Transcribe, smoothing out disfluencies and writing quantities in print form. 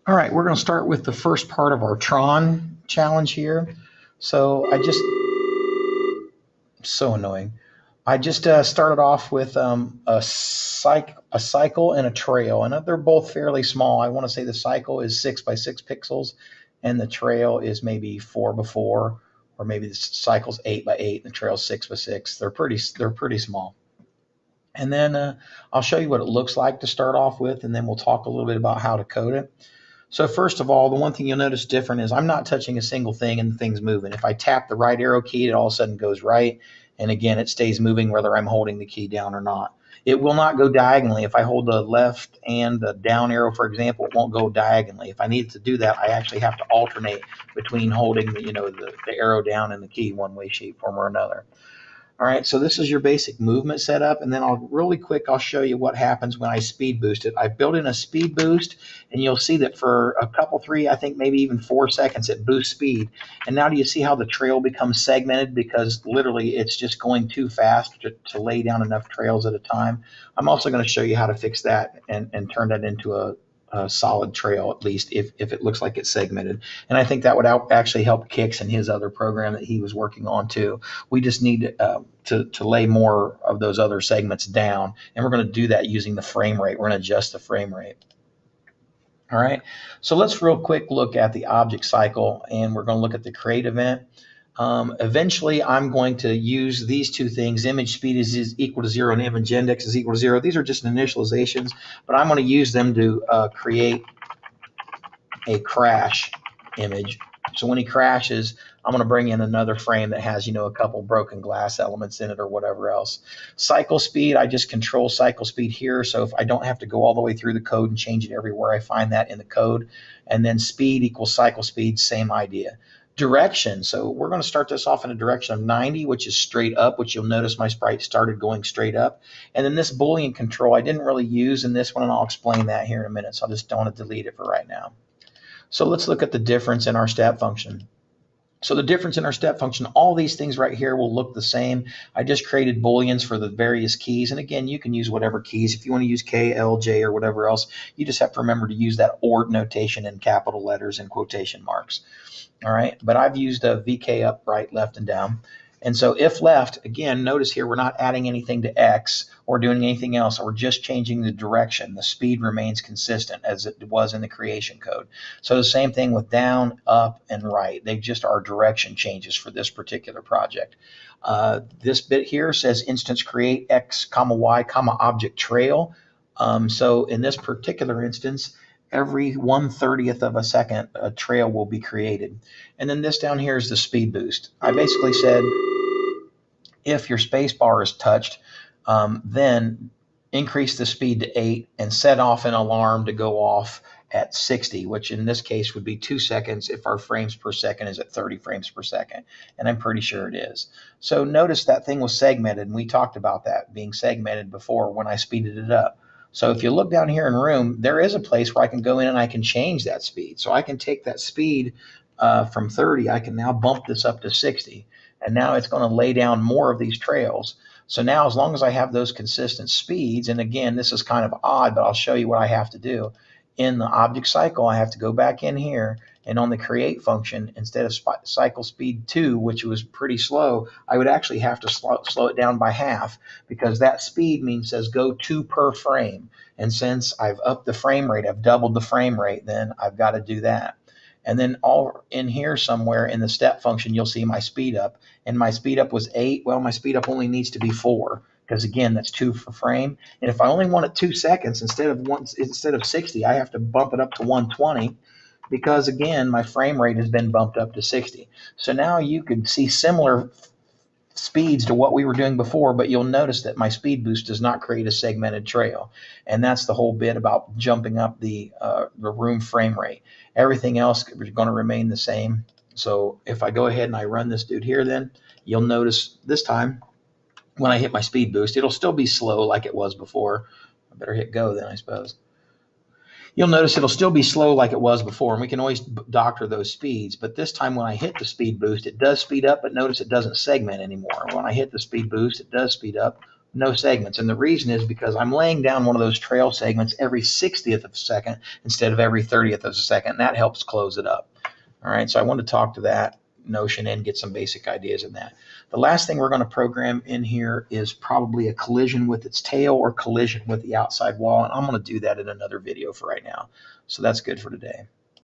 All right, we're going to start with the first part of our Tron challenge here. So so annoying. I just started off with a cycle and a trail, and they're both fairly small. I want to say the cycle is 6 by 6 pixels, and the trail is maybe 4 by 4, or maybe the cycle's 8 by 8, and the trail's 6 by 6. They're pretty small. And then I'll show you what it looks like to start off with, and then we'll talk a little bit about how to code it. So first of all, the one thing you'll notice different is I'm not touching a single thing and the thing's moving. If I tap the right arrow key, it all of a sudden goes right. And again, it stays moving whether I'm holding the key down or not. It will not go diagonally. If I hold the left and the down arrow, for example, it won't go diagonally. If I need to do that, I actually have to alternate between holding the arrow down and the key one way, shape, form, or another. All right, so this is your basic movement setup, and then I'll show you what happens when I speed boost it. I built in a speed boost, and you'll see that for a couple, three, I think maybe even 4 seconds, it boosts speed. And now do you see how the trail becomes segmented because literally it's just going too fast to lay down enough trails at a time? I'm also going to show you how to fix that and turn that into a solid trail, at least if it looks like it's segmented. And I think that would actually help Kix in his other program that he was working on too. We just need to lay more of those other segments down, and we're going to do that using the frame rate. We're going to adjust the frame rate. All right, so let's real quick look at the object cycle, and we're going to look at the create event. Eventually, I'm going to use these two things. Image speed is equal to 0 and image index is equal to 0. These are just initializations, but I'm going to use them to create a crash image. So when he crashes, I'm going to bring in another frame that has, a couple broken glass elements in it or whatever else. Cycle speed, I just control cycle speed here. So if I don't have to go all the way through the code and change it everywhere, I find that in the code. And then speed equals cycle speed, same idea. Direction, so we're going to start this off in a direction of 90, which is straight up, which you'll notice my sprite started going straight up. And then this Boolean control I didn't really use in this one, and I'll explain that here in a minute, so I just don't want to delete it for right now. So let's look at the difference in our step function. So the difference in our step function, all these things right here will look the same. I just created booleans for the various keys. And again, you can use whatever keys. If you want to use K, L, J, or whatever else, you just have to remember to use that OR notation in capital letters and quotation marks. All right, but I've used a VK up, right, left, and down. And so if left, again, notice here we're not adding anything to X or doing anything else. We're just changing the direction. The speed remains consistent as it was in the creation code. So the same thing with down, up, and right. They just are direction changes for this particular project. This bit here says instance create X, comma, Y, comma, object trail. So in this particular instance, every 1/30th of a second, a trail will be created. And then this down here is the speed boost. I basically said if your space bar is touched, then increase the speed to 8 and set off an alarm to go off at 60, which in this case would be 2 seconds if our frames per second is at 30 frames per second. And I'm pretty sure it is. So notice that thing was segmented, and we talked about that being segmented before when I speeded it up. So if you look down here in room, there is a place where I can go in and I can change that speed. So I can take that speed from 30, I can now bump this up to 60. And now it's going to lay down more of these trails. So now as long as I have those consistent speeds, and again, this is kind of odd, but I'll show you what I have to do. In the object cycle, I have to go back in here, and on the create function, instead of cycle speed 2, which was pretty slow, I would actually have to slow it down by half, because that speed says go 2 per frame. And since I've upped the frame rate, I've doubled the frame rate, then I've got to do that. And then all in here somewhere in the step function, you'll see my speed up. And my speed up was 8. Well, my speed up only needs to be 4, because again, that's 2 per frame. And if I only want it 2 seconds instead of 60, I have to bump it up to 120, because again, my frame rate has been bumped up to 60. So now you could see similar speeds to what we were doing before, but you'll notice that my speed boost does not create a segmented trail. And that's the whole bit about jumping up the room frame rate. Everything else is going to remain the same. So if I go ahead and I run this dude here, then you'll notice this time when I hit my speed boost, it'll still be slow like it was before. I better hit go then, I suppose. You'll notice it'll still be slow like it was before, and we can always doctor those speeds. But this time when I hit the speed boost, it does speed up, but notice it doesn't segment anymore. When I hit the speed boost, it does speed up. no segments. And the reason is because I'm laying down one of those trail segments every 60th of a second instead of every 30th of a second. And that helps close it up. All right, so I want to talk to that notion and get some basic ideas in that. The last thing we're going to program in here is probably a collision with its tail or collision with the outside wall. And I'm going to do that in another video for right now. So that's good for today.